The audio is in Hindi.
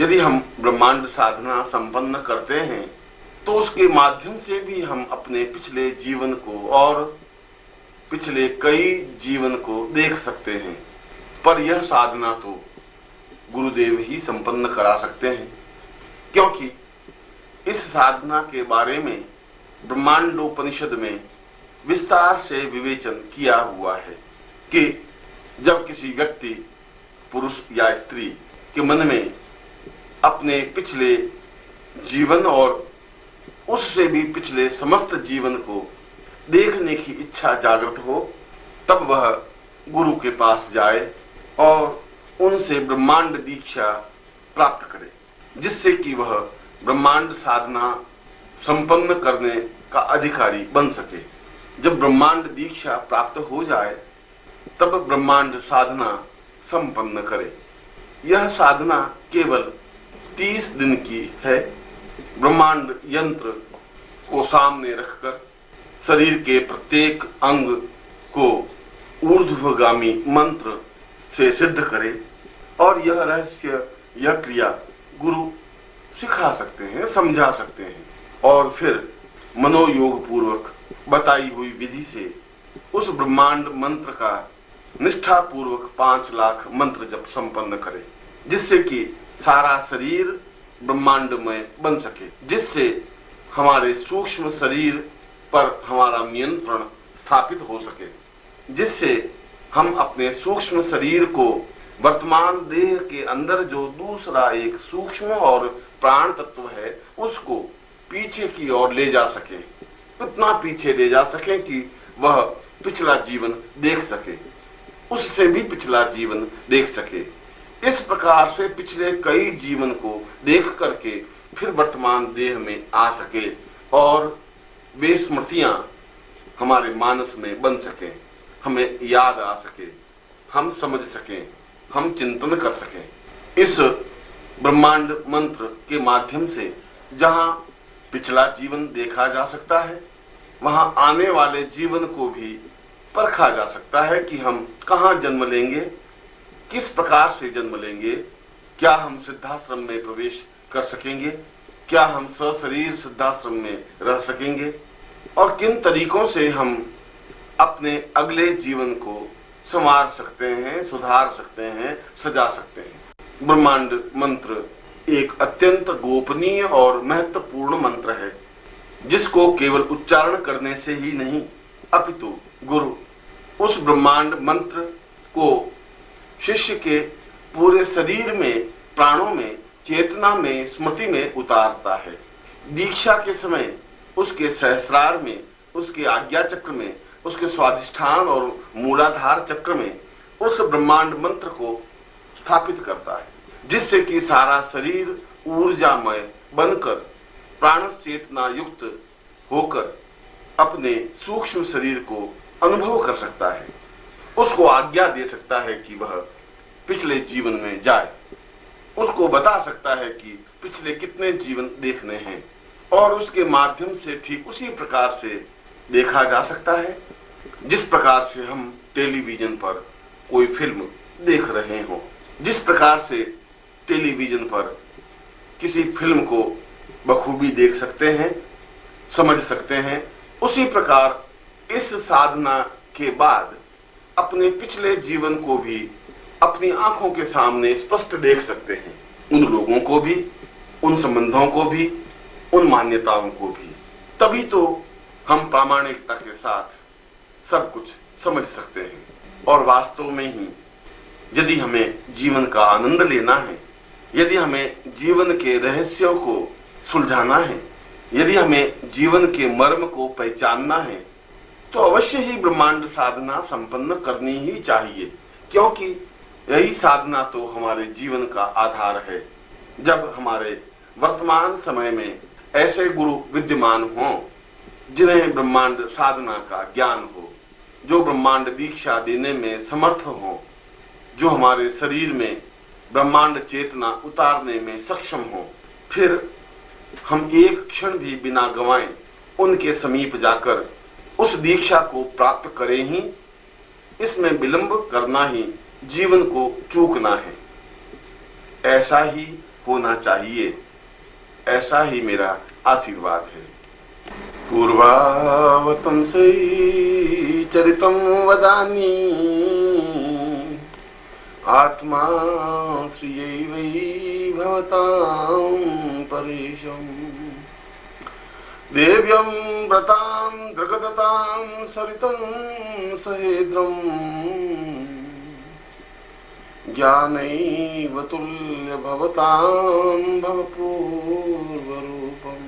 यदि हम ब्रह्मांड साधना संपन्न करते हैं तो उसके माध्यम से भी हम अपने पिछले जीवन को और पिछले कई जीवन को देख सकते हैं। पर यह साधना तो गुरुदेव ही संपन्न करा सकते हैं, क्योंकि इस साधना के बारे में ब्रह्मांडोपनिषद में विस्तार से विवेचन किया हुआ है कि जब किसी व्यक्ति, पुरुष या स्त्री के मन में अपने पिछले जीवन और उससे भी पिछले समस्त जीवन को देखने की इच्छा जागृत हो, तब वह गुरु के पास जाए और उनसे ब्रह्मांड दीक्षा प्राप्त करे, जिससे कि वह ब्रह्मांड साधना संपन्न करने का अधिकारी बन सके। जब ब्रह्मांड दीक्षा प्राप्त हो जाए तब ब्रह्मांड साधना संपन्न करे। यह साधना केवल 30 दिन की है। ब्रह्मांड यंत्र को सामने रखकर शरीर के प्रत्येक अंग को ऊर्ध्वगामी मंत्र से सिद्ध करे, और यह रहस्य, यह क्रिया गुरु सिखा सकते हैं, समझा सकते हैं, और फिर मनोयोग पूर्वक बताई हुई विधि से उस ब्रह्मांड मंत्र का निष्ठा पूर्वक 5 लाख मंत्र जप संपन्न करे, जिससे कि सारा शरीर ब्रह्मांडमय बन सके, जिससे हमारे सूक्ष्म शरीर पर हमारा नियंत्रण स्थापित हो सके, जिससे हम अपने सूक्ष्म शरीर को वर्तमान देह के अंदर जो दूसरा एक सूक्ष्म और प्राण तत्व है उसको पीछे की ओर ले जा सके, उतना पीछे ले जा सके कि वह पिछला जीवन देख सके, उससे भी पिछला जीवन देख सके। इस प्रकार से पिछले कई जीवन को देख करके फिर वर्तमान देह में आ सके और वे स्मृतियां हमारे मानस में बन सके, हमें याद आ सके, हम समझ सकें, हम चिंतन कर सकें। इस ब्रह्मांड मंत्र के माध्यम से जहां पिछला जीवन देखा जा सकता है, वहां आने वाले जीवन को भी परखा जा सकता है कि हम कहां जन्म लेंगे, किस प्रकार से जन्म लेंगे, क्या हम सिद्धाश्रम में प्रवेश कर सकेंगे, क्या हम सशरीर सिद्धाश्रम में रह सकेंगे, और किन तरीकों से हम अपने अगले जीवन को संवार सकते हैं, सुधार सकते हैं, सजा सकते हैं। ब्रह्मांड मंत्र एक अत्यंत गोपनीय और महत्वपूर्ण मंत्र है, जिसको केवल उच्चारण करने से ही नहीं, अपितु गुरु उस ब्रह्मांड मंत्र को शिष्य के पूरे शरीर में, प्राणों में, चेतना में, स्मृति में उतारता है। दीक्षा के समय उसके सहस्रार में, उसके आज्ञा चक्र में, उसके स्वाधिष्ठान और मूलाधार चक्र में उस ब्रह्मांड मंत्र को स्थापित करता है, जिससे कि सारा शरीर ऊर्जामय बनकर प्राण चेतना युक्त होकर अपने सूक्ष्म शरीर को अनुभव कर सकता है, उसको आज्ञा दे सकता है कि वह पिछले जीवन में जाए, उसको बता सकता है कि पिछले कितने जीवन देखने हैं, और उसके माध्यम से ठीक उसी प्रकार से देखा जा सकता है जिस प्रकार से हम टेलीविजन पर कोई फिल्म देख रहे हो। जिस प्रकार से टेलीविजन पर किसी फिल्म को बखूबी देख सकते हैं, समझ सकते हैं, उसी प्रकार इस साधना के बाद अपने पिछले जीवन को भी अपनी आंखों के सामने स्पष्ट देख सकते हैं, उन लोगों को भी, उन संबंधों को भी, उन मान्यताओं को भी। तभी तो हम प्रामाणिकता के साथ सब कुछ समझ सकते हैं। और वास्तव में ही यदि हमें जीवन का आनंद लेना है, यदि हमें जीवन के रहस्यों को सुलझाना है, यदि हमें जीवन के मर्म को पहचानना है, तो अवश्य ही ब्रह्मांड साधना संपन्न करनी ही चाहिए, क्योंकि यही साधना तो हमारे जीवन का आधार है। जब हमारे वर्तमान समय में ऐसे गुरु विद्यमान हों जिन्हें ब्रह्मांड साधना का ज्ञान हो, जो ब्रह्मांड दीक्षा देने में समर्थ हो, जो हमारे शरीर में ब्रह्मांड चेतना उतारने में सक्षम हो, फिर हम एक क्षण भी बिना गंवाए उनके समीप जाकर उस दीक्षा को प्राप्त करें ही। इसमें विलंब करना ही जीवन को चूकना है। ऐसा ही होना चाहिए। ऐसा ही मेरा आशीर्वाद है। पूर्वावतं से चरितं वदामि, आत्मा श्रियै भवतां परेशम्। देव्यं व्रतां दृगदतां सरितं सहेद्रम्, ज्ञानैव तुल्य भवतां भवपूर्वरूपम्।